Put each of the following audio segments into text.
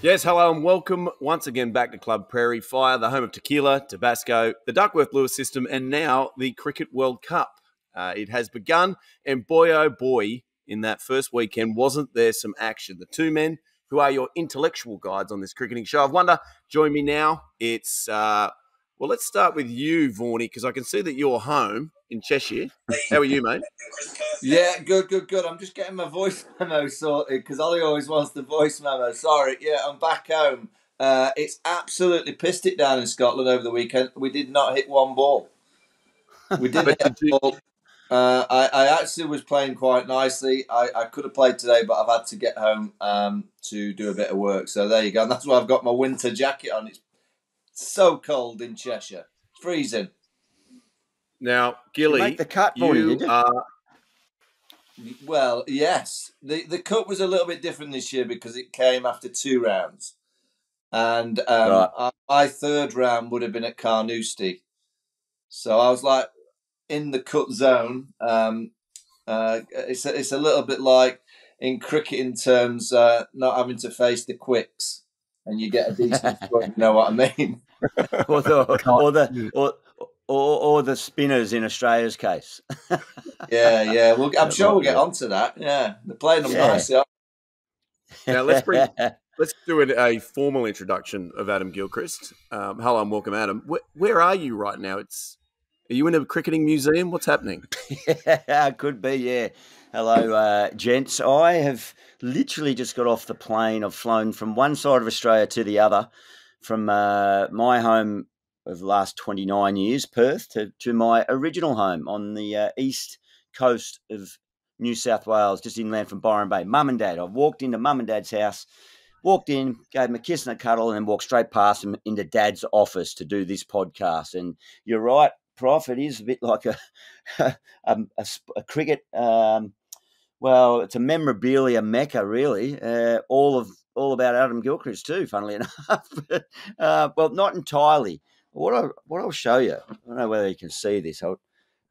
Yes, hello and welcome once again back to Club Prairie Fire, the home of tequila, Tabasco, the Duckworth-Lewis system, and now the Cricket World Cup. It has begun, and boy, oh boy, in that first weekend, wasn't there some action? The two men who are your intellectual guides on this cricketing show of wonder join me now. It's, well, let's start with you, Vaughany, because I can see that you're home in Cheshire. How are you, mate? Yeah, good. I'm just getting my voice memo sorted because Ollie always wants the voice memo. Sorry, yeah, I'm back home. It's absolutely pissed it down in Scotland over the weekend. We did not hit one ball. We didn't hit a ball. I actually was playing quite nicely. I could have played today, but I've had to get home to do a bit of work. So there you go. And that's why I've got my winter jacket on. It's so cold in Cheshire. It's freezing. Now, Gilly, you make the cut, Vaughany, did you? Well, yes. The cut was a little bit different this year because it came after 2 rounds. And my third round would have been at Carnoustie. So I was like in the cut zone. It's a little bit like in cricket in terms not having to face the quicks and you get a decent score, you know what I mean? or the spinners in Australia's case. Yeah. Well, I'm sure we'll get onto that. Yeah, they're playing them nicely. Now let's do a formal introduction of Adam Gilchrist. Hello and welcome, Adam. Where are you right now? Are you in a cricketing museum? What's happening? Yeah, could be. Yeah. Hello, gents. I have literally just got off the plane. I've flown from one side of Australia to the other, from my home of the last 29 years, Perth, to my original home on the east coast of New South Wales, just inland from Byron Bay. Mum and Dad. I walked into Mum and Dad's house, walked in, gave them a kiss and a cuddle, and then walked straight past them into Dad's office to do this podcast. And you're right, Prof, it is a bit like a cricket, well, it's a memorabilia mecca, really. All about Adam Gilchrist too, funnily enough. Well, not entirely. What I'll show you, I don't know whether you can see this. I've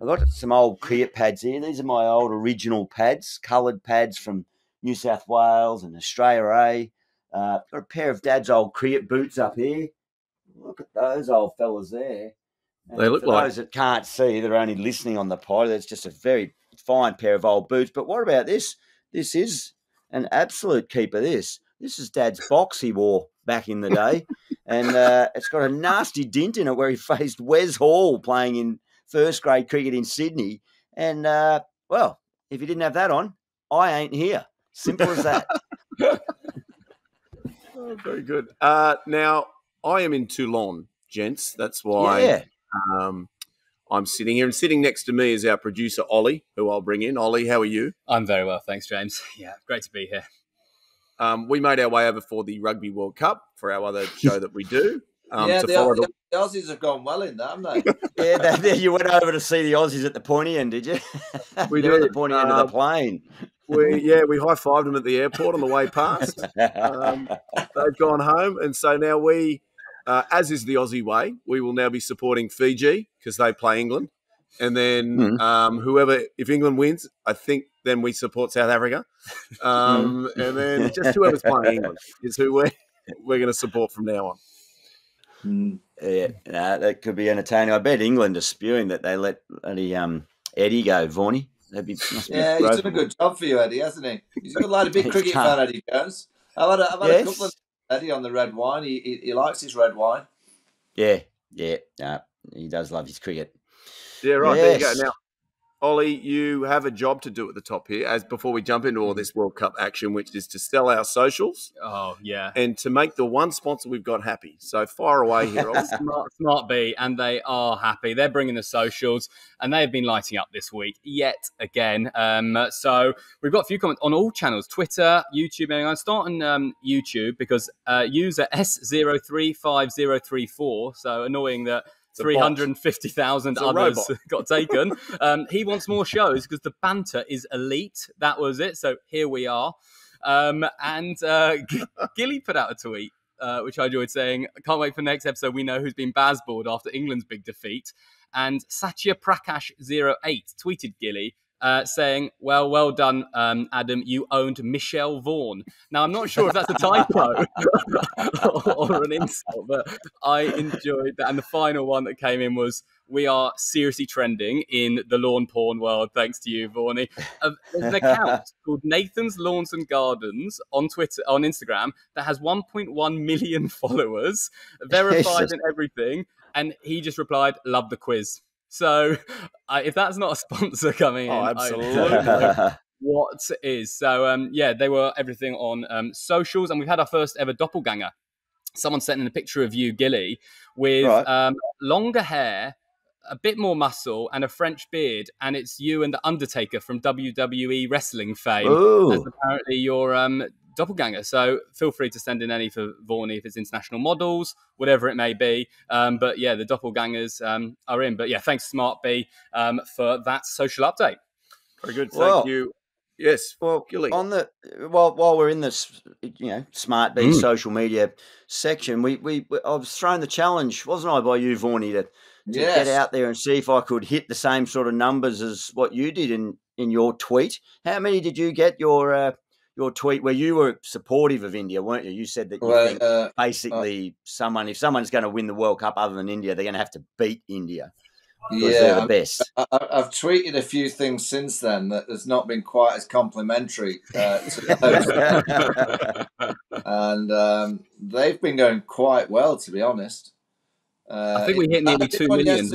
got some old cricket pads here. These are my old original pads, coloured pads from New South Wales and Australia A. Got a pair of Dad's old cricket boots up here. Look at those old fellas there. And they look for like those that can't see, they're only listening on the pod. It's just a very fine pair of old boots. But what about this? This is an absolute keeper. This is Dad's box he wore back in the day. And it's got a nasty dint in it where he faced Wes Hall playing in first grade cricket in Sydney. And, well, if he didn't have that on, I ain't here. Simple as that. Oh, very good. Now, I am in Toulon, gents. That's why I'm sitting here. And sitting next to me is our producer, Ollie, who I'll bring in. Ollie, how are you? I'm very well, thanks, James. Yeah, great to be here. We made our way over for the Rugby World Cup for our other show that we do. The Aussies have gone well in that, haven't they? Yeah, you went over to see the Aussies at the pointy end, did you? We did. At the pointy end of the plane. We high-fived them at the airport on the way past. They've gone home, and so now we, as is the Aussie way, we will now be supporting Fiji because they play England. And then if England wins, I think then we support South Africa. And then just whoever's playing England is who we're going to support from now on. Yeah, that could be entertaining. I bet England are spewing that they let Eddie go, Vaughany. He's done a good job for you, Eddie, hasn't he? He's a good lad, a big cricket fan, Eddie Jones. I've had a couple of Eddie on the red wine. He likes his red wine. Yeah. He does love his cricket. Yeah, right. Yes. There you go. Now, Ollie, you have a job to do at the top here, as before we jump into all this World Cup action, which is to sell our socials. Oh, yeah. And to make the one sponsor we've got happy. So fire away here, Ollie. Smart B, and they are happy. They're bringing the socials, and they've been lighting up this week yet again. So we've got a few comments on all channels, Twitter, YouTube. And I'm starting YouTube because user S035034, so annoying that 350,000 others got taken. He wants more shows because the banter is elite. That was it. So here we are. And Gilly put out a tweet, which I enjoyed, saying, I can't wait for the next episode. We know who's been Bazzballed after England's big defeat. And Satya Prakash 08 tweeted Gilly, saying, well done, Adam, you owned Michelle Vaughan. Now, I'm not sure if that's a typo or an insult, but I enjoyed that. And the final one that came in was, we are seriously trending in the lawn porn world, thanks to you, Vaughany. There's an account called Nathan's Lawns and Gardens on Instagram, that has 1.1 million followers, verified and everything. And he just replied, love the quiz. So if that's not a sponsor coming in, absolutely. I don't know what is. So, they were everything on socials. And we've had our first ever doppelganger. Someone sent in a picture of you, Gilly, with longer hair, a bit more muscle, and a French beard. And it's you and The Undertaker from WWE wrestling fame. Ooh. As apparently your doppelganger. So feel free to send in any for Vaughany if it's international models, whatever it may be. But yeah, the doppelgangers are in. But yeah, thanks Smart B for that social update. Very good. Thank you. Yes. Well, Gilly. on the while we're in this, Smart B social media section, I was thrown the challenge, wasn't I, by you, Vaughany, to get out there and see if I could hit the same sort of numbers as what you did in your tweet. How many did you get your tweet where you were supportive of India, weren't you? You said that you think basically if someone's going to win the World Cup other than India, they're going to have to beat India. Because they're the best. I've tweeted a few things since then that has not been quite as complimentary to those. And they've been going quite well, to be honest. I think we hit nearly 2 million.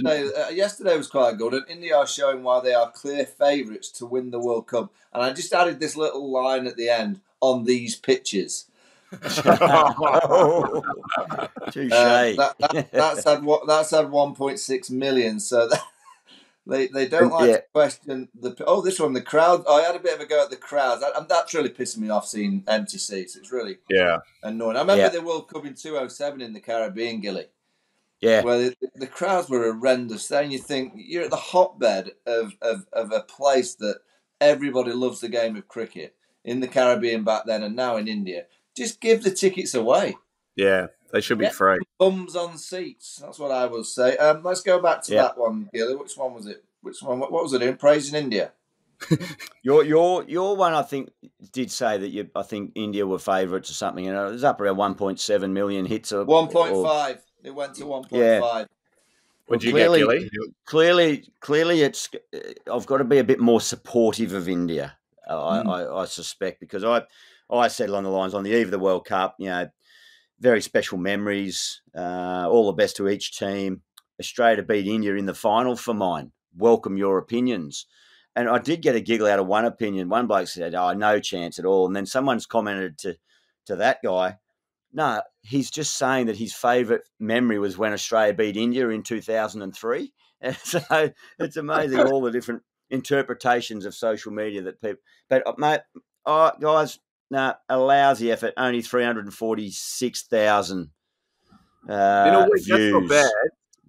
Yesterday was quite good, and India are showing why they are clear favourites to win the World Cup. And I just added this little line at the end, on these pitches. Touche. That's had 1.6 million. So they don't like to question this one, the crowd. I had a bit of a go at the crowds, and that's really pissing me off, seeing empty seats. It's really annoying. I remember the World Cup in 2007 in the Caribbean, Gilly. Yeah, where the crowds were horrendous. Then you think you're at the hotbed of a place that everybody loves the game of cricket in the Caribbean back then, and now in India. Just give the tickets away. Yeah, they should be free. Bums on seats. That's what I will say. Let's go back to that one, Gilly. Which one was it? What was it in? Praising India. Your one, I think, did say that I think India were favourites or something. It was up around 1.7 million hits. 1.5. It went to 1.5. Yeah. What did you get, Gilly? Clearly, I've got to be a bit more supportive of India. I suspect, because I said along the lines, on the eve of the World Cup, very special memories. All the best to each team. Australia beat India in the final for mine. Welcome your opinions. And I did get a giggle out of one opinion. One bloke said, no chance at all. And then someone's commented to that guy, no, he's just saying that his favourite memory was when Australia beat India in 2003. And so it's amazing all the different interpretations of social media that people... But, mate, guys... No, a lousy effort. Only 346,000 in a week, views. That's not bad.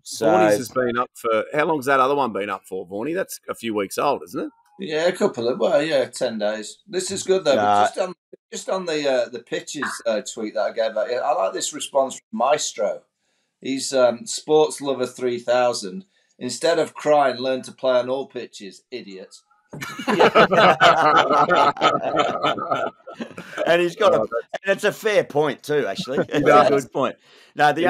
So, Vaughany's has been up for... How long's that other one been up for, Vaughany? That's a few weeks old, isn't it? Yeah, a couple of... 10 days. This is good, though. But just on the pitches tweet that I gave out, I like this response from Maestro. He's Sports Lover 3000. Instead of crying, learn to play on all pitches, idiot. And he's got and it's a fair point too, actually. It's a good point. No, the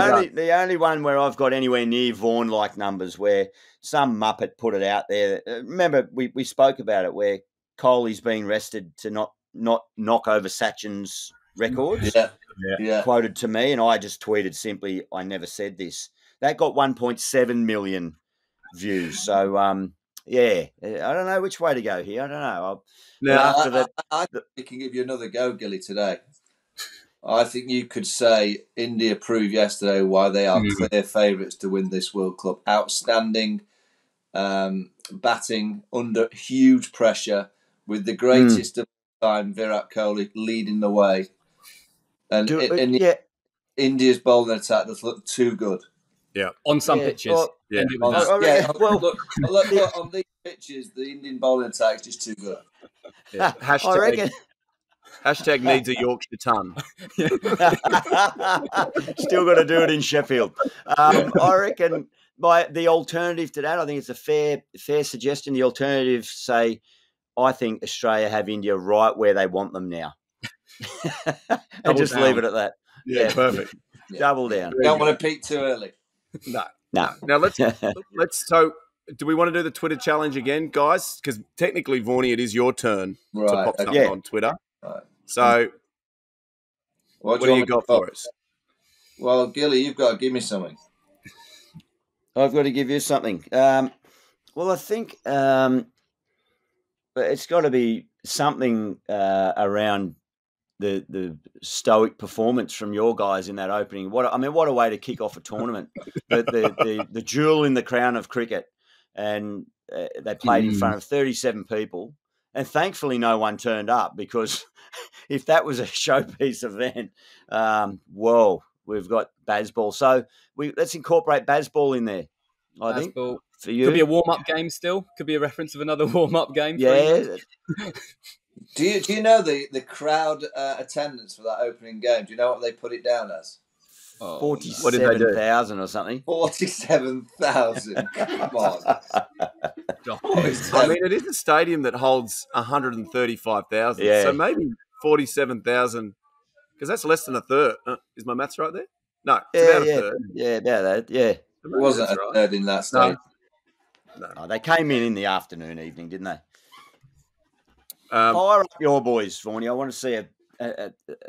only one where I've got anywhere near Vaughan like numbers, where some muppet put it out there. Remember we spoke about it, where Kohli's been rested to not knock over Sachin's records. Yeah. Quoted to me, and I just tweeted simply, I never said this. That got 1.7 million views. So I don't know which way to go here. I don't know. I think we can give you another go, Gilly, today. I think you could say India proved yesterday why they are clear favourites to win this World Cup. Outstanding batting under huge pressure with the greatest of all time, Virat Kohli, leading the way. And India's bowling attack does look too good. Yeah, on some pitches. Look, on these pitches, the Indian bowling attack is just too good. Yeah. Hashtag needs a Yorkshire ton. Still got to do it in Sheffield. I reckon the alternative to that, I think it's a fair suggestion. The alternative, say, I think Australia have India right where they want them now. And just down. leave it at that. Yeah, perfect. Double down. Don't want to peak too early. No. No. Now let's. So, do we want to do the Twitter challenge again, guys? Because technically, Vaughany, it is your turn to pop something on Twitter. Right. So, what do you got for us? Well, Gilly, you've got to give me something. I've got to give you something. Well, I think it's got to be something around the stoic performance from your guys in that opening. What a way to kick off a tournament! the jewel in the crown of cricket, and they played in front of 37 people, and thankfully no one turned up, because if that was a showpiece event, whoa, we've got Bazzball. So let's incorporate Bazzball in there. I think for you, could be a warm-up game. Still could be a reference of another warm-up game. Yeah. Do you know the crowd attendance for that opening game? Do you know what they put it down as? 47,000 or something. 47,000. Come on. I mean, it is a stadium that holds 135,000. Yeah. So maybe 47,000, because that's less than a third. Is my maths right there? No, it's about a third. Yeah, about that. Yeah. It wasn't a third in that stadium. No. Oh, they came in the afternoon, evening, didn't they? Fire up your boys, Vaughany. I want to see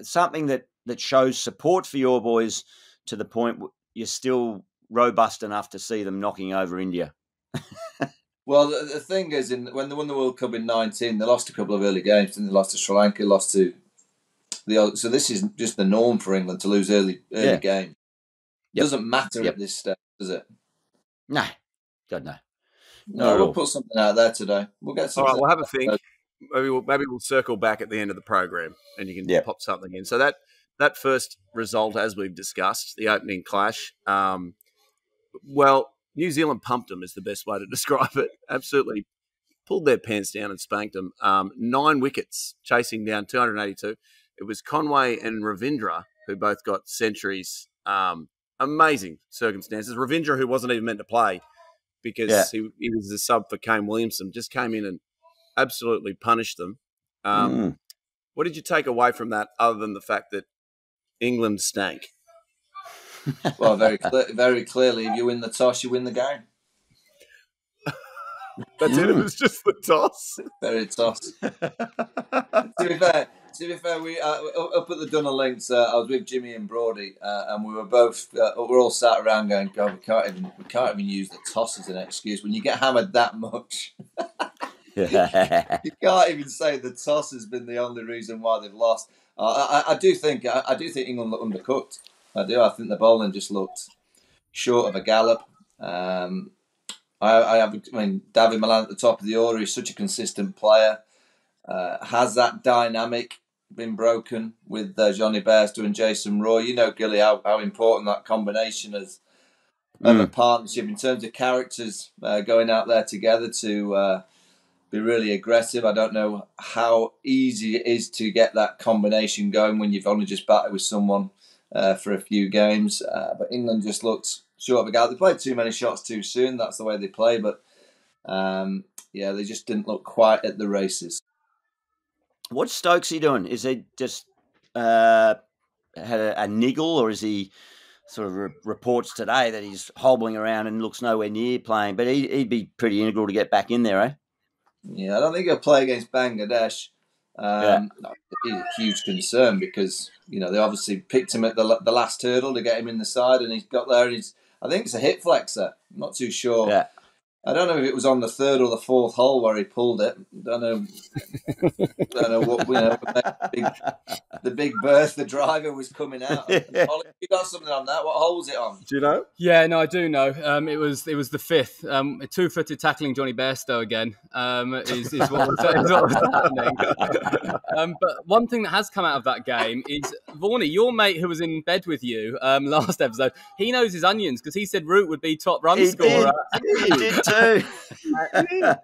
something that shows support for your boys to the point you're still robust enough to see them knocking over India. Well, the thing is, when they won the World Cup in 19, they lost a couple of early games. Then they lost to Sri Lanka, lost to so this is just the norm for England to lose early games. It doesn't matter at this stage, does it? No. God, no. No, we'll put something out there today. We'll get something. All right, we'll have a think. Maybe we'll circle back at the end of the program and you can pop something in. So that first result, as we've discussed, the opening clash, well, New Zealand pumped them is the best way to describe it. Absolutely pulled their pants down and spanked them. 9 wickets, chasing down 282. It was Conway and Ravindra who both got centuries. Amazing circumstances. Ravindra, who wasn't even meant to play because he was the sub for Kane Williamson, just came in and absolutely punished them. What did you take away from that other than the fact that England stank? Well, very clearly, if you win the toss, you win the game. That's it. It was just the toss. Very toss. To be fair, we up at the Dunner Links. I was with Jimmy and Brody, and we were both. We're all sat around going, "God, we can't even use the toss as an excuse when you get hammered that much." You can't even say the toss has been the only reason why they've lost. I do think England looked undercooked. I do. I think the bowling just looked short of a gallop. David Milan at the top of the order. He's such a consistent player. Has that dynamic been broken with Johnny Bairstow and Jason Roy? You know, Gilly, how important that combination is of a partnership in terms of characters going out there together to be really aggressive. I don't know how easy it is to get that combination going when you've only just batted with someone for a few games. But England just looked short of a gallop. They played too many shots too soon. That's the way they play. But they just didn't look quite at the races. What's Stokesy doing? Is he just had a niggle, or is he sort of reports today that he's hobbling around and looks nowhere near playing? But he'd be pretty integral to get back in there, eh? Yeah, I don't think he'll play against Bangladesh. It's a huge concern because they obviously picked him at the last hurdle to get him in the side, and he's got there. And I think it's a hip flexor. I'm not too sure. Yeah. I don't know if it was on the 3rd or the 4th hole where he pulled it. Don't know what the big Bertha driver was coming out. Ollie, you got something on that? What hole was it on? Do you know? Yeah, no, I do know. It was the 5th. A 2-footed tackling Johnny Bairstow again is what was happening. But one thing that has come out of that game is Vaughany, your mate who was in bed with you last episode. He knows his onions because he said Root would be top run scorer. He did too.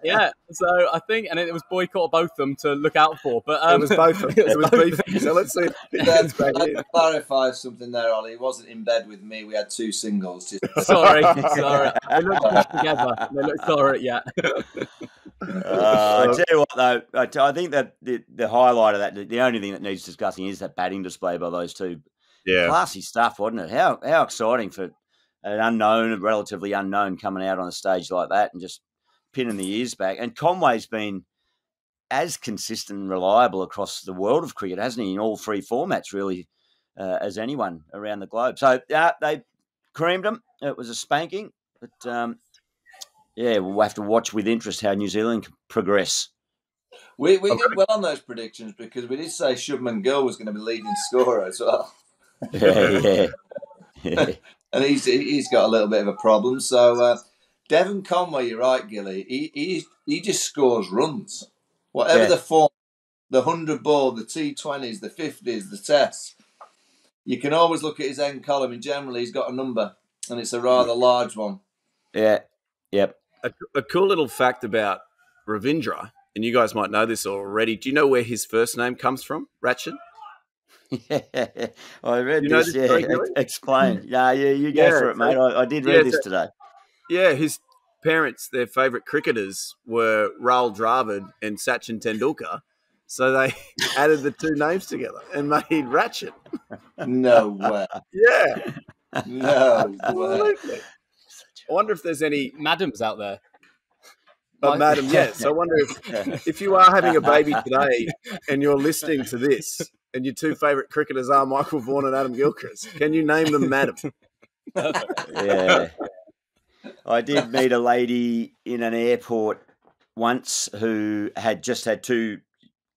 Yeah, so I think, and it was boycott of both of them to look out for. But it was both of them. It was beefy. So let's see. Let's clarify something there, Ollie. He wasn't in bed with me. We had 2 singles. Sorry. They look together. They look sorry, yeah. I tell you what, though, I think that the highlight of that, the only thing that needs discussing is that batting display by those two. Yeah. Classy stuff, wasn't it? How exciting for an unknown, relatively unknown, coming out on a stage like that and just pinning the ears back. And Conway's been as consistent and reliable across the world of cricket, hasn't he, in all three formats, really, as anyone around the globe. So they creamed them. It was a spanking. But, we'll have to watch with interest how New Zealand can progress. We did well on those predictions because we did say Shubman Gill was going to be leading scorer as well. Yeah. And he's got a little bit of a problem. So Devon Conway, you're right, Gilly. He just scores runs. Whatever the form, the 100 ball, the T20s, the 50s, the tests, you can always look at his end column, and generally he's got a number, and it's a rather large one. Yeah. Yep. A cool little fact about Ravindra, and you guys might know this already. Do you know where his first name comes from, Ratchet? Yeah, I read you this. Story, explain. Yeah, you go for it, mate. I did read this today. Yeah, his parents, their favourite cricketers were Rahul Dravid and Sachin Tendulkar, so they added the two names together and made Ratchet. No way. Yeah. No way. I wonder if there's any madams out there. Madam, yes. I wonder if you are having a baby today and you're listening to this and your two favourite cricketers are Michael Vaughan and Adam Gilchrist, can you name them Madam? Yeah. I did meet a lady in an airport once who had just had two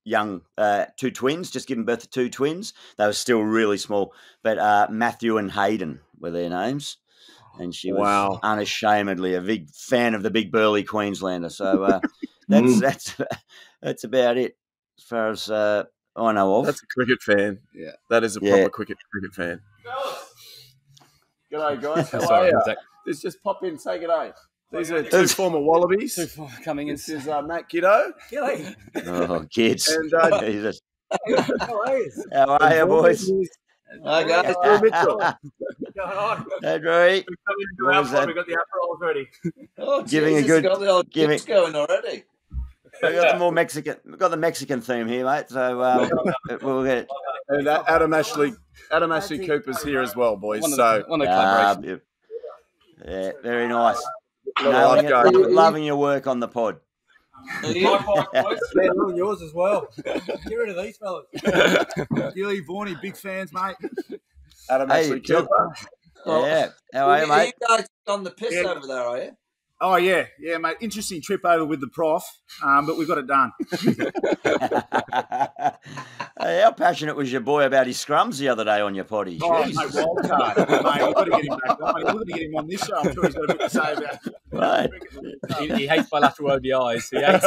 twins, just given birth to two twins. They were still really small, but Matthew and Hayden were their names. And she was unashamedly a big fan of the big burly Queenslander. So that's about it as far as I know of. That's a cricket fan. Yeah, that is a proper cricket fan. G'day, guys. How are you? Let's just pop in, say g'day. These are two former Wallabies. Coming in. This is Matt Giddo. G'day. Oh, kids. And Jesus. How are you? How are you, boys? Hi, guys. Paul Mitchell. Going on? Hey, Rory. We've got the Aperols ready. Oh, Giving Jesus, a good got the old chips going already. We got the more Mexican. We've got the Mexican theme here, mate. So we'll get it. And Adam Ashley Cooper's here as well, boys. One of the collaboration. Yeah, very nice. Loving your work on the pod. Loving yours as well. Get rid of these fellas. Gilly, Vaughany, big fans, mate. Adam Ashley Cooper. Yeah. How are you, mate? You guys on the piss over there, are you? Oh, yeah, mate. Interesting trip over with the prof, but we got it done. Hey, how passionate was your boy about his scrums the other day on your potty? Oh, mate, wild card. Mate, we've got to get him back on. We're going to get him on this show. I'm sure he's got a bit to say about it. Right. He hates bilateral ODIs. He hates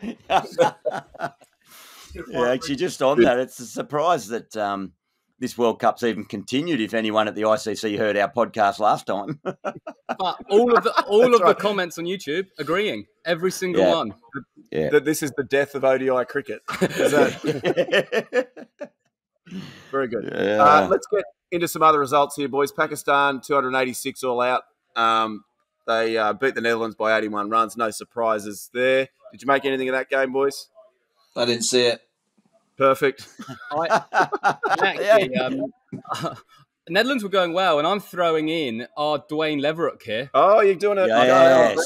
them. Yeah, actually, just on that, it's a surprise that this World Cup's even continued. If anyone at the ICC heard our podcast last time, but all of the comments on YouTube agreeing, every single one. Yeah, that this is the death of ODI cricket. Is that very good? Yeah. Let's get into some other results here, boys. Pakistan 286 all out. They beat the Netherlands by 81 runs. No surprises there. Did you make anything of that game, boys? I didn't see it. Perfect. Netherlands were going well, and I'm throwing in our Dwayne Leverock here. Oh, you're doing it. Yes.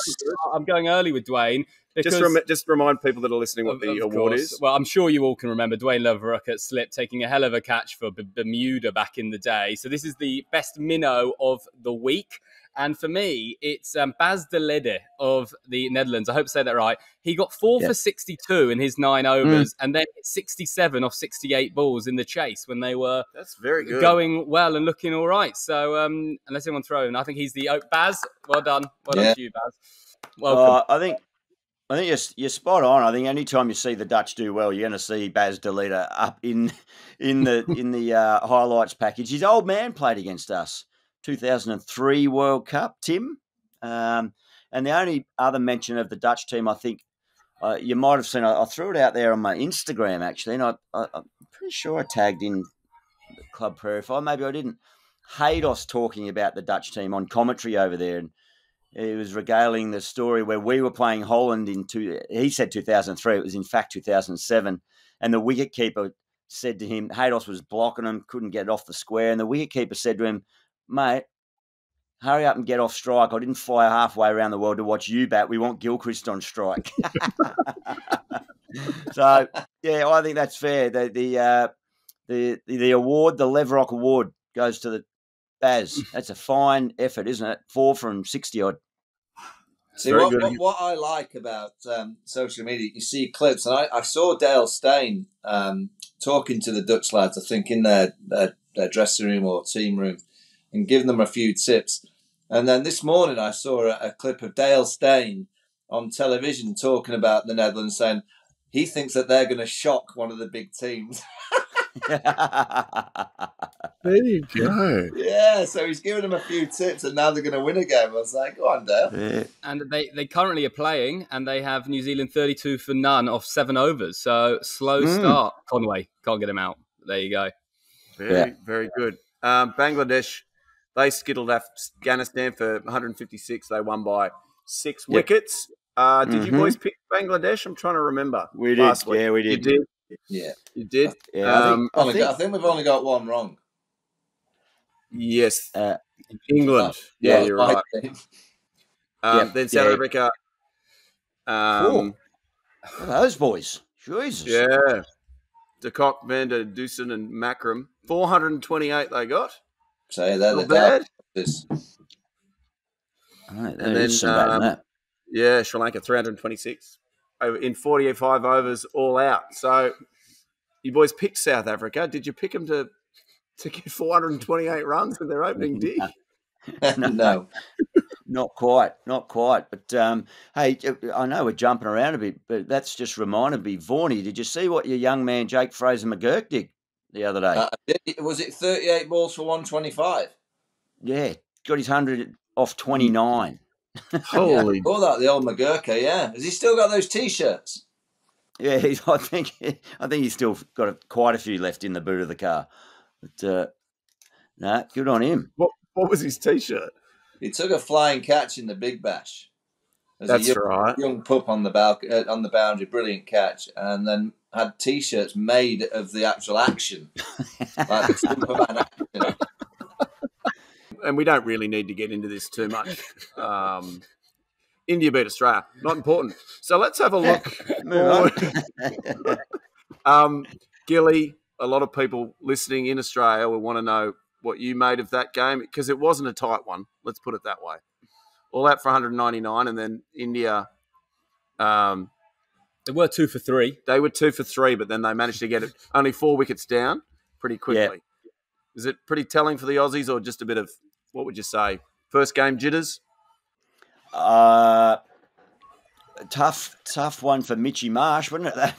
I'm going early with Dwayne. Because, just remind people that are listening what the award is. Well, I'm sure you all can remember Dwayne Leverock at slip taking a hell of a catch for Bermuda back in the day. So this is the best minnow of the week. And for me, it's Bazzballed of the Netherlands. I hope I said that right. He got 4 for 62 in his 9 overs and then 67 off 68 balls in the chase when they were That's very good. going well and looking all right. So unless anyone thrown, I think he's the Baz. Well done. Well done to you, Baz. Welcome. I think you're spot on. I think any time you see the Dutch do well, you're going to see Bazzballed up in the highlights package. His old man played against us, 2003 World Cup, Tim. And the only other mention of the Dutch team, I think you might have seen. I threw it out there on my Instagram actually, and I'm pretty sure I tagged in the Club Prairie. Maybe I didn't. Haydos talking about the Dutch team on commentary over there, and he was regaling the story where we were playing Holland he said 2003, it was in fact 2007, and the wicketkeeper said to him, Haydos was blocking him, couldn't get off the square, and the wicketkeeper said to him, mate, hurry up and get off strike. I didn't fly halfway around the world to watch you bat. We want Gilchrist on strike. So, yeah, I think that's fair. The award, the Leverock Award, goes to the Baz. That's a fine effort, isn't it? 4 from 60 odd. See, what I like about social media, you see clips, and I saw Dale Steyn talking to the Dutch lads, I think, in their dressing room or team room, and giving them a few tips. And then this morning I saw a clip of Dale Steyn on television talking about the Netherlands, saying he thinks that they're going to shock one of the big teams. There you go. Yeah, so he's giving them a few tips, and now they're going to win a game. I was like, go on, Dale. Yeah. And they currently are playing, and they have New Zealand 32 for none off 7 overs. So slow start. Conway can't get him out. There you go. Very good. Bangladesh, they skittled Afghanistan for 156. They won by 6 wickets. Did you boys pick Bangladesh? I'm trying to remember. We did. Yeah, we did. You did? Yeah. You did? Yeah, I think we've only got one wrong. Yes. England. Yeah, you're right. Then South Africa. Cool. Those boys. Jesus. Yeah. De Kock, Van der Dusen and Macram. 428 they got. So they're Not bad. And then yeah, Sri Lanka 326 in 45 overs all out. So you boys picked South Africa. Did you pick them to get 428 runs in their opening dig? No. Not quite. But, hey, I know we're jumping around a bit, but that's just reminded me. Vaughany, did you see what your young man Jake Fraser-McGurk did the other day? Was it 38 balls for 125? Yeah, got his 100 off 29. Holy. All that, the old McGurk, yeah. Has he still got those T-shirts? Yeah, I think he's still got quite a few left in the boot of the car. But, no, good on him. What was his T-shirt? He took a flying catch in the Big Bash. That's right. Young pup on the boundary, brilliant catch, and then had T-shirts made of the actual action, like the Superman action. And we don't really need to get into this too much. India beat Australia. Not important. So let's have a look. Gilly, a lot of people listening in Australia will want to know what you made of that game, because it wasn't a tight one. Let's put it that way. All out for 199, and then India. They were 2 for 3. They were 2 for 3, but then they managed to get it only 4 wickets down pretty quickly. Yeah. Is it pretty telling for the Aussies, or just a bit of, what would you say, first game jitters? Tough one for Mitchy Marsh, wasn't it?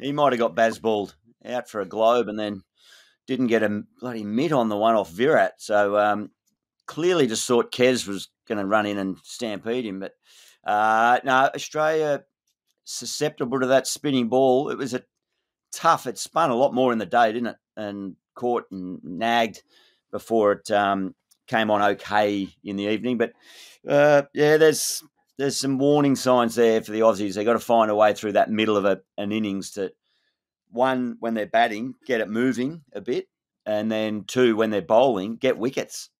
He might have got Bazzballed out for a globe and then didn't get a bloody mitt on the one off Virat. So clearly just thought Kez was going to run in and stampede him. But no, Australia susceptible to that spinning ball. It was it spun a lot more in the day, didn't it? And caught and nagged before it came on okay in the evening. But there's some warning signs there for the Aussies. They've got to find a way through that middle of an innings to, one, when they're batting, get it moving a bit, and then two, when they're bowling, get wickets.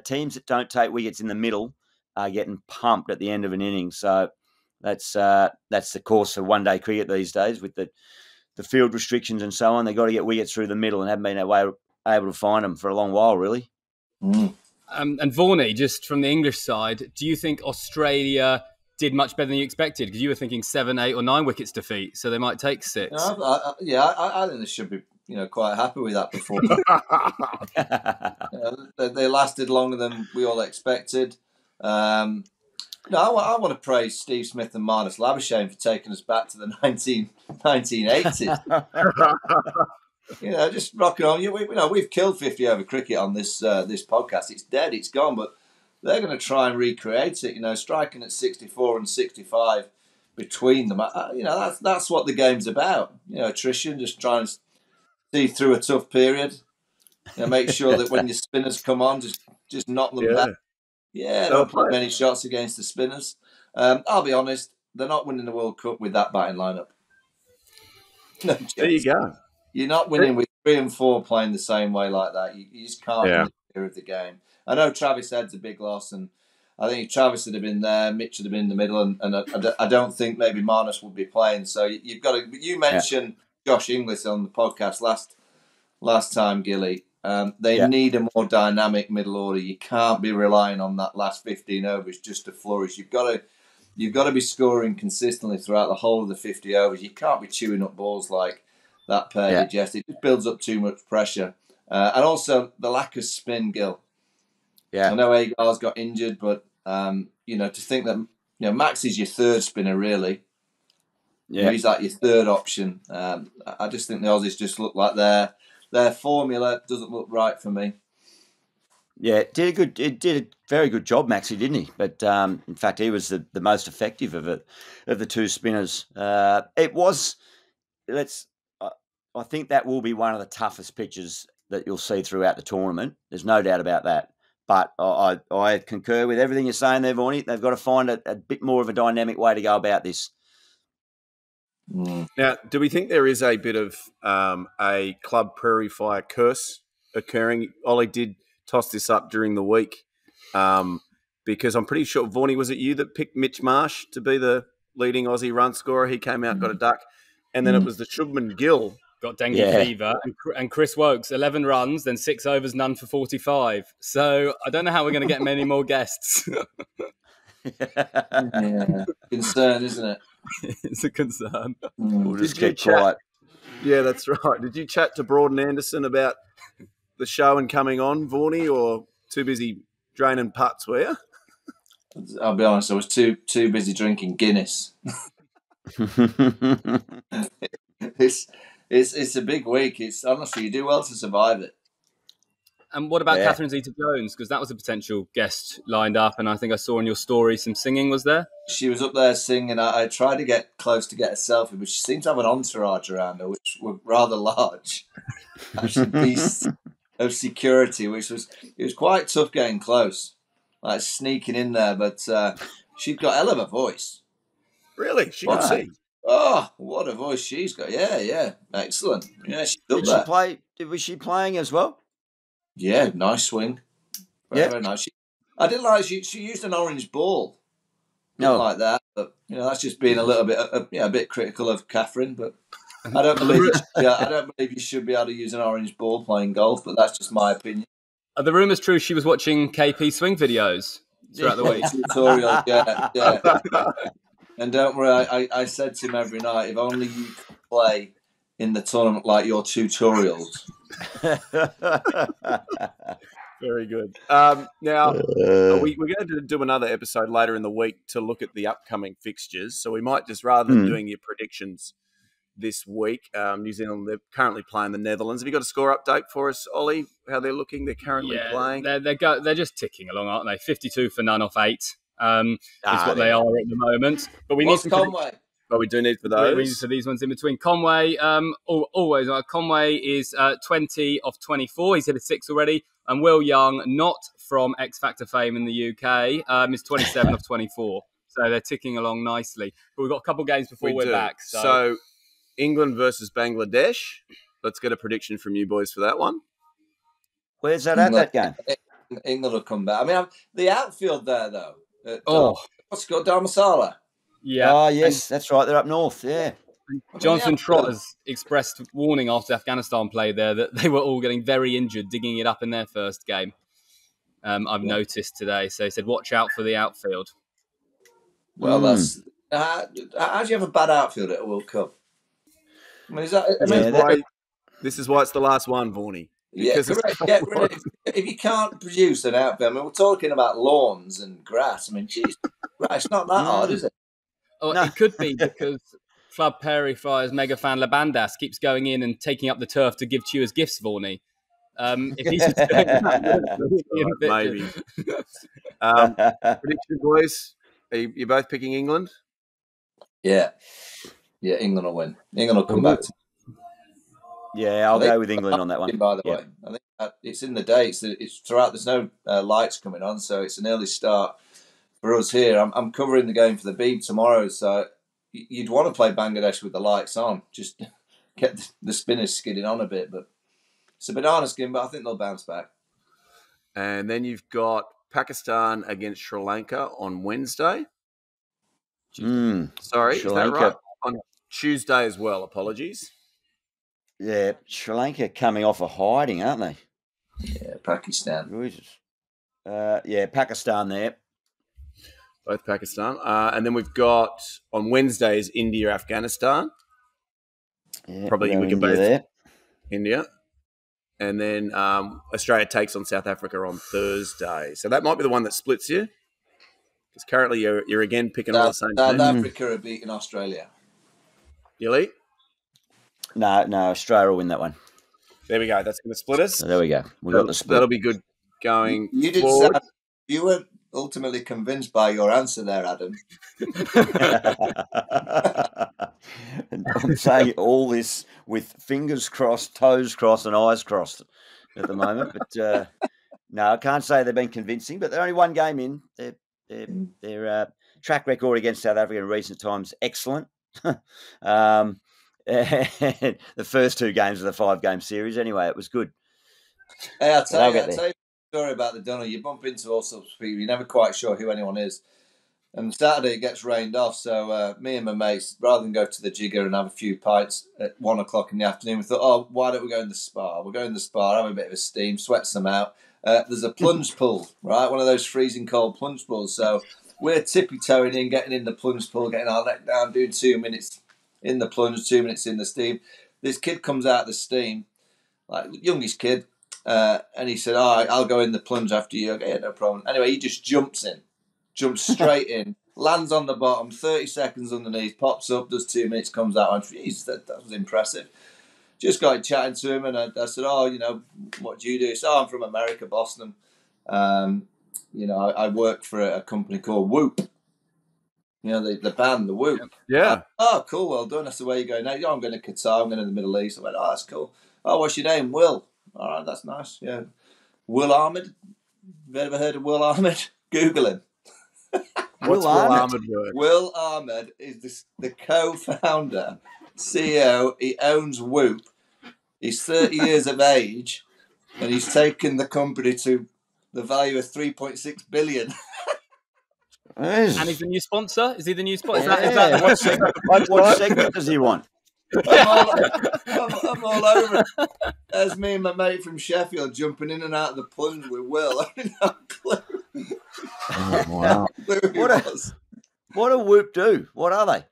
Teams that don't take wickets in the middle are getting pumped at the end of an innings. So that's the course of one-day cricket these days with the field restrictions and so on. They've got to get wickets through the middle and haven't been able to find them for a long while, really. Mm. And Vaughany, just from the English side, do you think Australia did much better than you expected? Because you were thinking 7, 8 or 9 wickets defeat, so they might take 6. I think they should be, quite happy with that performance. They lasted longer than we all expected. I want to praise Steve Smith and Marnus Labuschagne for taking us back to the 1980s. Just rocking on. We've killed 50 over cricket on this podcast. It's dead, it's gone, but they're going to try and recreate it. Striking at 64 and 65 between them. That's what the game's about. Attrition, just trying to see through a tough period. Make sure that when your spinners come on, just knock them back. Yeah, don't put many shots against the spinners. I'll be honest, they're not winning the World Cup with that batting lineup. No chance. There you go. You're not winning with 3 and 4 playing the same way like that. You just can't interfere with the game. I know Travis Head's a big loss, and I think if Travis would have been there, Mitch would have been in the middle, and I don't think maybe Marnus would be playing. So you've got to. You mentioned Josh Inglis on the podcast last time, Gilly. They need a more dynamic middle order. You can't be relying on that last 15 overs just to flourish. You've got to be scoring consistently throughout the whole of the 50 overs. You can't be chewing up balls like that pair did yesterday. It just builds up too much pressure. And also the lack of spin, Gil. Yeah. I know Agar's got injured, but to think that Max is your third spinner really. Yeah. He's like your third option. I just think the Aussies just look like their formula doesn't look right for me. Yeah, did a very good job, Maxie, didn't he? But in fact, he was the most effective of the two spinners. It was. I think that will be one of the toughest pitches that you'll see throughout the tournament. There's no doubt about that. But I concur with everything you're saying there, Vaughany. They've got to find a bit more of a dynamic way to go about this. Now, do we think there is a bit of a Club Prairie Fire curse occurring? Ollie did toss this up during the week because I'm pretty sure, Vaughany, was it you that picked Mitch Marsh to be the leading Aussie run scorer? He came out, got a duck. And then it was the Shubman Gill. Got dengue fever. And Chris Wokes, 11 runs, then 6 overs, none for 45. So I don't know how we're going to get many more guests. Yeah, concern, isn't it? It's a concern. We'll just get quiet. Yeah, that's right. Did you chat to Broad and Anderson about the show and coming on, Vaughany, or too busy draining putts, were you? I'll be honest, I was too busy drinking Guinness. It's a big week. It's honestly, you do well to survive it. And what about Catherine Zeta-Jones? Because that was a potential guest lined up, and I think I saw in your story some singing was there. She was up there singing. I tried to get close to get a selfie, but she seemed to have an entourage around her, which were rather large. Actually, beasts of security, it was quite tough getting close, like sneaking in there. But she'd got a hell of a voice. Really, she could sing. Oh, what a voice she's got! Yeah, excellent. Yeah, she's up there. She play? Was she playing as well? Yeah, nice swing. Very nice. I didn't like she used an orange ball. Didn't like that, but that's just being a little bit a bit critical of Catherine. But I don't believe you should be able to use an orange ball playing golf. But that's just my opinion. Are the rumours true? She was watching KP swing videos throughout the week. Tutorials, yeah. And don't worry, I said to him every night, if only you could play in the tournament like your tutorials. Very good. Now, we're going to do another episode later in the week to look at the upcoming fixtures. So we might just, rather than doing your predictions this week, New Zealand, they're currently playing the Netherlands. Have you got a score update for us, Ollie, how they're looking? They're currently playing. They're just ticking along, aren't they? 52 for none off 8. Is what they are at the moment. But we need some Conway. But we do need for those. We need for these ones in between. Conway, always. Conway is 20 off 24. He's hit a 6 already. And Will Young, not from X Factor fame in the UK, is 27 off 24. So they're ticking along nicely. But we've got a couple games before we're back. So England versus Bangladesh. Let's get a prediction from you boys for that one. Where's that at, that game? England will come back. I mean, the outfield there, though. What's it called? Dharmasala? Yeah. Oh, yes, that's right. They're up north, yeah. Jonathan Trott has expressed warning after Afghanistan played there that they were all getting very injured, digging it up in their first game. I've noticed today. So he said, watch out for the outfield. Well, that's... how do you have a bad outfield at a World Cup? I mean, this is why it's the last one, Vaughany. Yeah, correct. If you can't produce an outfield, I mean, we're talking about lawns and grass. I mean, geez, it's not that hard, is it? Oh, no. It could be because Club Prairie Fire's mega fan Labandas keeps going in and taking up the turf to give to you as gifts, Vaughany. If he's just doing that, maybe. Prediction, boys? Are you both picking England? Yeah, England will win. England will come back. Yeah, I'll go with England on that one. By the way, I think it's in the day. It's throughout. There's no lights coming on, so it's an early start for us here. I'm covering the game for the Beeb tomorrow, so you'd want to play Bangladesh with the lights on, just get the spinners skidding on a bit. But it's a banana skin, but I think they'll bounce back. And then you've got Pakistan against Sri Lanka on Wednesday. Sorry, Sri is that Lanka. right? On Tuesday as well. Apologies. Yeah, Sri Lanka coming off a hiding, aren't they? Yeah, Pakistan. Pakistan there. Both Pakistan. And then we've got on Wednesdays India, Afghanistan. Yeah, probably we can India both there. India. And then Australia takes on South Africa on Thursday. So that might be the one that splits you. Because currently you're again picking all the same South teams. Africa are beating Australia. Gilly? No, Australia will win that one. There we go. That's going to split us. So there we go. We got the split. That'll be good going You did forward. you weren't ultimately convinced by your answer there, Adam. I'm saying all this with fingers crossed, toes crossed, and eyes crossed at the moment. But no, I can't say they've been convincing. But they're only one game in. Their track record against South Africa in recent times excellent. The first 2 games of the 5-game series, anyway, it was good. Hey, I'll tell you a story about the Dunno. You bump into all sorts of people. You're never quite sure who anyone is. And Saturday it gets rained off, so me and my mates, rather than go to the jigger and have a few pints at 1 o'clock in the afternoon, we thought, oh, why don't we go in the spa? We'll go in the spa, have a bit of a steam, sweat some out. There's a plunge pool, right? One of those freezing cold plunge pools. So we're tippy-toeing in, getting in the plunge pool, getting our neck down, doing 2 minutes in the plunge, 2 minutes in the steam. This kid comes out of the steam, like youngest kid, and he said, "Oh, I'll go in the plunge after you." Okay, no problem. Anyway, he just jumps straight in, lands on the bottom, 30 seconds underneath, pops up, does 2 minutes, comes out. And geez, that was impressive. Just got chatting to him, and I said, "Oh, what do you do?" He said, "Oh, I'm from America, Boston. I work for a company called Whoop. The band, the Whoop." Yeah. Oh, cool, well done. That's the way you go now. I'm going to Qatar, I'm going to the Middle East. I went, oh, that's cool. Oh, what's your name? Will. All right, that's nice. Yeah. Will Ahmed. Have you ever heard of Will Ahmed? Google him. What's Will Ahmed work? Will Ahmed is the co-founder, CEO. He owns Whoop. He's 30 years of age, and he's taken the company to the value of 3.6 billion. And he's the new sponsor? Is he the new sponsor? Yeah. What segment does he want? I'm all over it. There's me and my mate from Sheffield jumping in and out of the plunge with Will. I didn't have a clue. Oh, wow. What do Whoop do? What are they?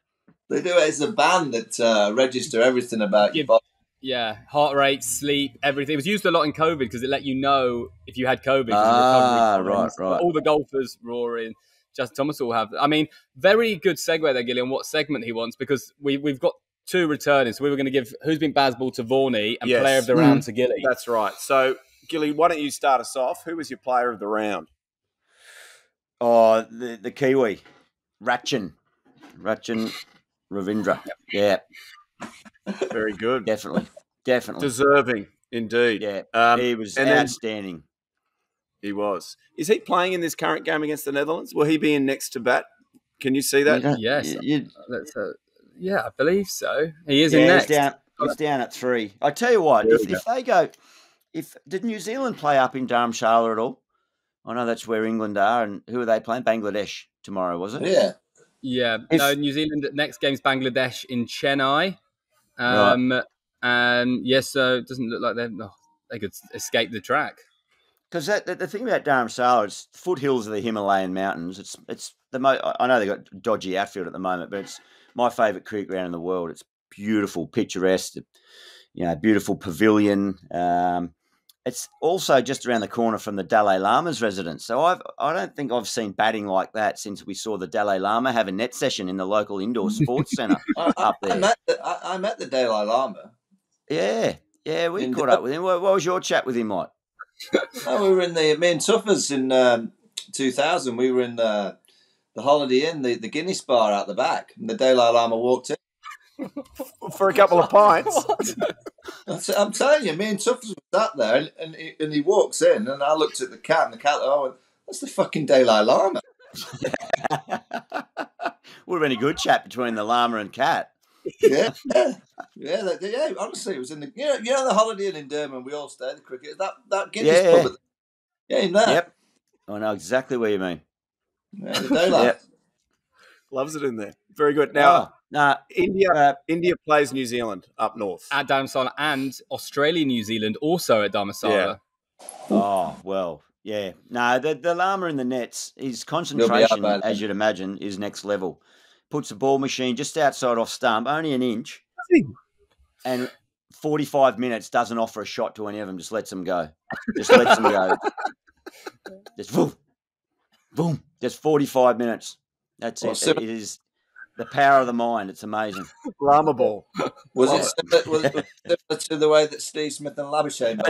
They do it. It's a band that register everything about your body. Yeah, heart rate, sleep, everything. It was used a lot in COVID because it let you know if you had COVID. Right. All the golfers, Rory, Justin Thomas all have. I mean, very good segue there, Gilly, on what segment he wants, because we've got 2 returning. So we were going to give Who's Been Bazzballed to Vaughany and Player of the Round to Gilly. That's right. So, Gilly, why don't you start us off? Who was your Player of the Round? Oh, the Kiwi. Rachin Ravindra. Yeah. Very good. Definitely. Deserving, indeed. Yeah, he was outstanding. He was. Is he playing in this current game against the Netherlands? Will he be in next to bat? Can you see that? Yes. I believe so. He is in next. He's down at 3. I tell you what, if they go... Did New Zealand play up in Dharamshala at all? I know that's where England are. And who are they playing? Bangladesh tomorrow, was it? Yeah. Yeah. No, New Zealand, next game's Bangladesh in Chennai. Right. And yes, so it doesn't look like they could escape the track. Because the thing about Dharamshala, it's foothills of the Himalayan mountains. It's the most. I know they've got dodgy outfield at the moment, but it's my favourite cricket ground in the world. It's beautiful, picturesque. Beautiful pavilion. It's also just around the corner from the Dalai Lama's residence. So I don't think I've seen batting like that since we saw the Dalai Lama have a net session in the local indoor sports centre up there. I met the Dalai Lama. Yeah, we caught up with him. What was your chat with him like? We were in me and Tuffers in 2000. We were in the Holiday Inn, the Guinness bar out the back, and the Dalai Lama walked in for a couple of pints. I'm telling you, me and Tuffers was sat there, and he walks in, and I looked at the cat, and the cat, I went, that's the fucking Dalai Lama. Would have been a good chat between the llama and cat. Yeah. Honestly, it was in the the Holiday Inn in Durham. We all stayed at the cricket. That Guinness pub. In there. Yep. I know exactly what you mean. Yeah, the Dalai. Yep. Loves it in there. Very good. Now, India plays New Zealand up north at Dharamsala, and Australia, New Zealand also at Dharamsala. Yeah. Oh well. Yeah, no, the llama in the nets, his concentration, as you'd imagine, is next level. Puts the ball machine just outside off stump, only an inch, and 45 minutes doesn't offer a shot to any of them, just lets them go. Just lets them go. Just boom, boom, just 45 minutes. That's it. It is the power of the mind. It's amazing. Llama ball. Was it similar to the way that Steve Smith and Labuschagne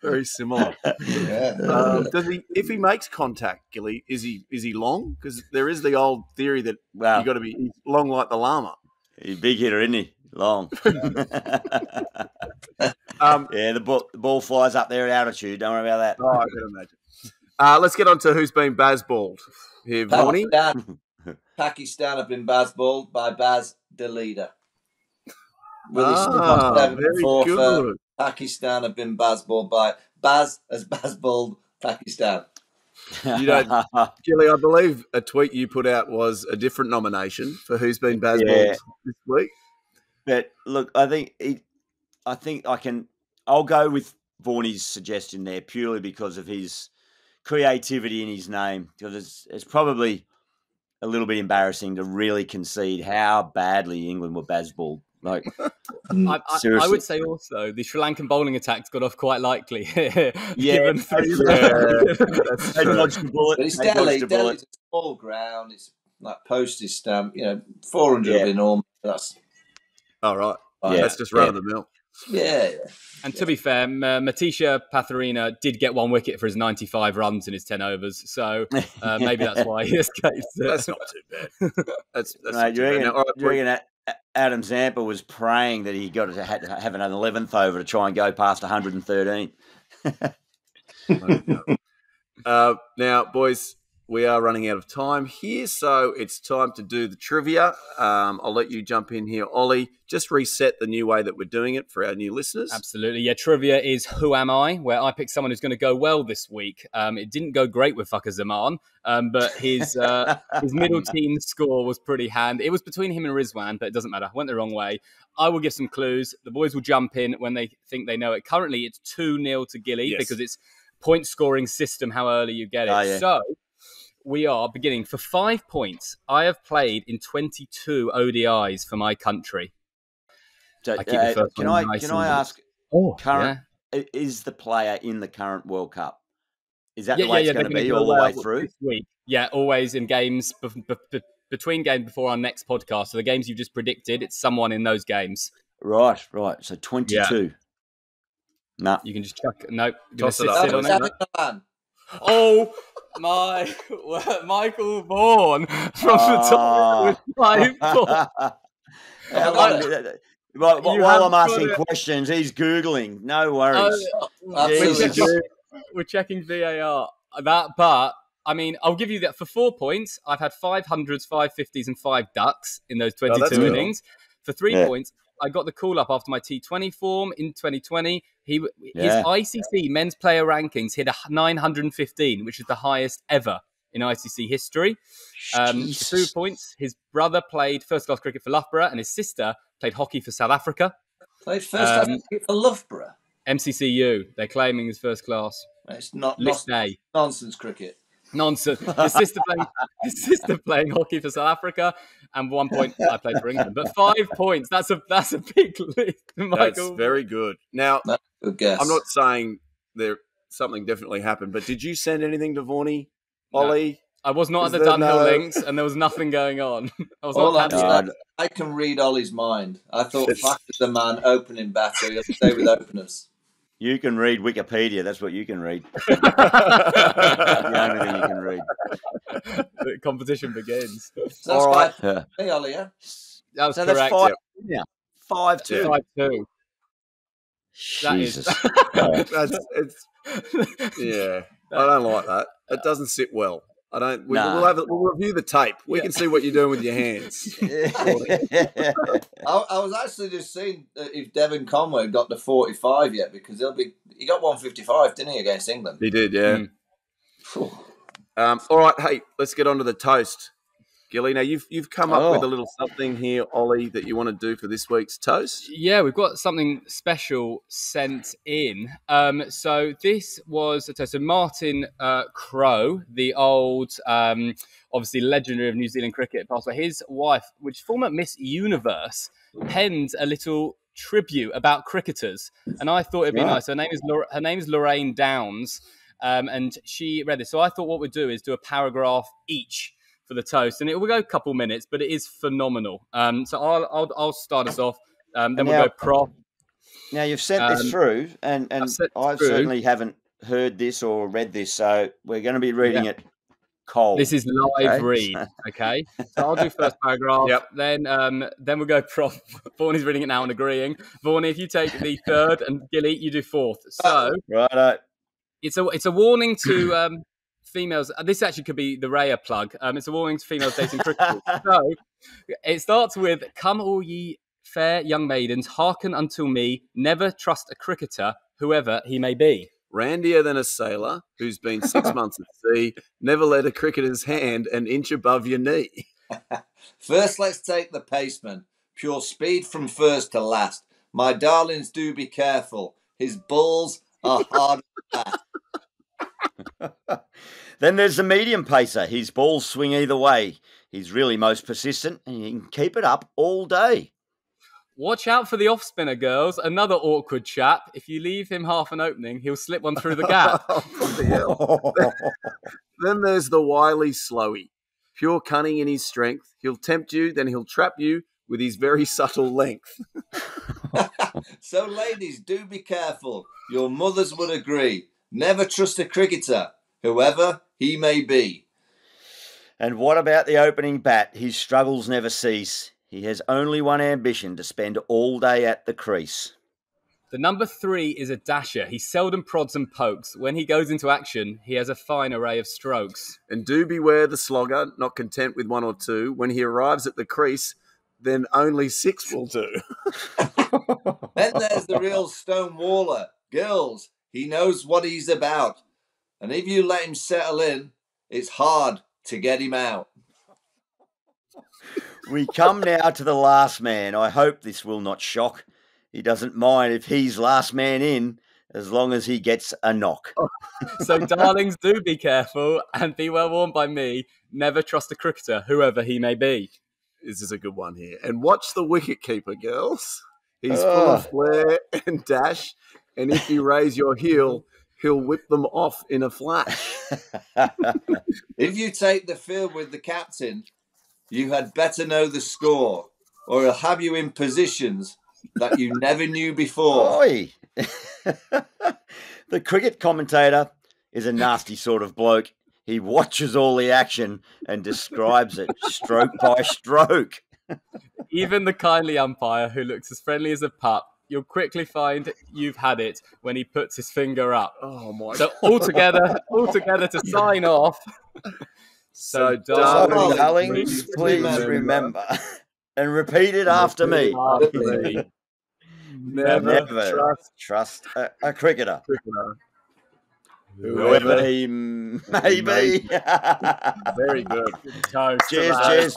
Very similar. Yeah. Does he? If he makes contact, Gilly, is he long? Because there is the old theory that you got to be long like the llama. He's a big hitter, isn't he? Long. The ball flies up there at altitude. Don't worry about that. Oh, I can imagine. Let's get on to who's been Bazzballed here, Vaughany. Pakistan have been Bazzballed by Baz the leader. Very good. Pakistan have been Bazzballed by Baz as Bazzballed Pakistan. You know, Gilly, I believe a tweet you put out was a different nomination for who's been Bazzballed this week. But look, I think I'll go with Vaughany's suggestion there purely because of his creativity in his name. Because it's probably a little bit embarrassing to really concede how badly England were Bazzballed. Like, I would say also the Sri Lankan bowling attacks got off quite likely. Yeah, That's they dodged the bullet. But it's Delhi's a small ground. It's like postage stamp. 400 will be normal. That's all right. That's just run of the mill. Yeah. And to be fair, Matisha Patharina did get one wicket for his 95 runs in his 10 overs, so maybe that's why he escaped. That's not too bad. That's not too bad. Now, do you reckon Adam Zampa was praying that he got to have an 11th over to try and go past 113? Now, boys, we are running out of time here, so it's time to do the trivia. I'll let you jump in here, Ollie. Just reset the new way that we're doing it for our new listeners. Absolutely. Yeah, trivia is Who Am I?, where I picked someone who's going to go well this week. It didn't go great with Fucker Zaman, but his middle team score was pretty handy. It was between him and Rizwan, but it doesn't matter. Went the wrong way. I will give some clues. The boys will jump in when they think they know it. Currently, it's 2-0 to Gilly because it's point scoring system how early you get it. Oh, yeah. So we are beginning for 5 points. I have played in 22 ODIs for my country. So, can I ask? Is the player in the current World Cup? Is that the way it's going to be all the way through? This week. Yeah, always in games between games before our next podcast. So the games you just predicted, it's someone in those games. Right. So 22. Yeah. No, you can just chuck. Nope. Toss it up. Oh my! Michael Vaughan from the top with 5 points. While I'm asking questions, he's Googling. No worries. We're checking VAR. But I mean, I'll give you that for 4 points. I've had 500s, 550s, and 5 ducks in those 22 innings. For 3 points, I got the call up after my T20 form in 2020. His ICC men's player rankings hit 915, which is the highest ever in ICC history. 2 points. His brother played first-class cricket for Loughborough, and his sister played hockey for South Africa. Played first-class cricket for Loughborough? MCCU. They're claiming his first class. It's not nonsense cricket. Nonsense. His sister playing hockey for South Africa, and 1 point I played for England. But 5 points. That's a big lead, Michael. That's very good. Now, good guess. I'm not saying something definitely happened, but did you send anything to Vaughany, Ollie? I was not at the Dunhill links, and there was nothing going on. I can read Ollie's mind. I thought, fuck the man, opening batter. He'll stay with openers. You can read Wikipedia. That's what you can read. The only thing you can read. The competition begins. So that's right. Hey, Ollie, yeah? That was So correct. that's 5 now. 5-2. 5-2. Jesus. Yeah. I don't like that. It doesn't sit well. I don't. Nah. We'll review the tape. We can see what you're doing with your hands. I was actually just seeing if Devon Conway got to 45 yet, because he got 155, didn't he, against England? He did, yeah. All right, hey, let's get on to the toast. Gilly, now you've come up with a little something here, Ollie, that you want to do for this week's toast. Yeah, we've got something special sent in. So this was a toast. So Martin Crowe, the old, obviously legendary of New Zealand cricket, passed away. His wife, which is former Miss Universe, penned a little tribute about cricketers, and I thought it'd be nice. Her name is Lorraine Downs, and she read this. So I thought what we'd do is do a paragraph each for the toast, and it will go a couple minutes, but it is phenomenal. So I'll start us off. Then we'll go prof. Now you've sent this through, and I certainly haven't heard this or read this, so we're going to be reading it cold. This is live read, okay? So I'll do first paragraph. Then we'll go prof. Vaughany's reading it now and agreeing. Vaughany, if you take the third, and Gilly, you do fourth. So right. It's a warning to females. This actually could be the Raya plug. It's a warning to females dating cricketers. So it starts with, "Come all ye fair young maidens, hearken unto me. Never trust a cricketer, whoever he may be. Randier than a sailor who's been 6 months at sea. Never let a cricketer's hand an inch above your knee." First, let's take the paceman. Pure speed from first to last. My darlings, do be careful. His balls are hard as that. Then there's the medium pacer. His balls swing either way. He's really most persistent, and he can keep it up all day. Watch out for the off spinner, girls. Another awkward chap. If you leave him half an opening, he'll slip one through the gap. Then there's the wily slowy. Pure cunning in his strength. He'll tempt you, then he'll trap you with his very subtle length. So, ladies, do be careful. Your mothers would agree. Never trust a cricketer, whoever he may be. And what about the opening bat? His struggles never cease. He has only one ambition, to spend all day at the crease. The number 3 is a dasher. He seldom prods and pokes. When he goes into action, he has a fine array of strokes. And do beware the slogger, not content with 1 or 2. When he arrives at the crease, then only 6 will do. Then there's the real stonewaller. Girls, he knows what he's about. And if you let him settle in, it's hard to get him out. We come now to the last man. I hope this will not shock. He doesn't mind if he's last man in, as long as he gets a knock. So, darlings, do be careful and be well warned by me. Never trust a cricketer, whoever he may be. This is a good one here. And watch the wicket keeper, girls. He's full of flair and dash. And if you raise your heel, he'll whip them off in a flash. If you take the field with the captain, you had better know the score, or he'll have you in positions that you never knew before. Oi. The cricket commentator is a nasty sort of bloke. He watches all the action and describes it stroke by stroke. Even the kindly umpire, who looks as friendly as a pup, you'll quickly find you've had it when he puts his finger up. Oh my! So all together to sign off. So, darlings, please remember and repeat it after me. Never trust a cricketer. Whoever he may be. Very good. Cheers.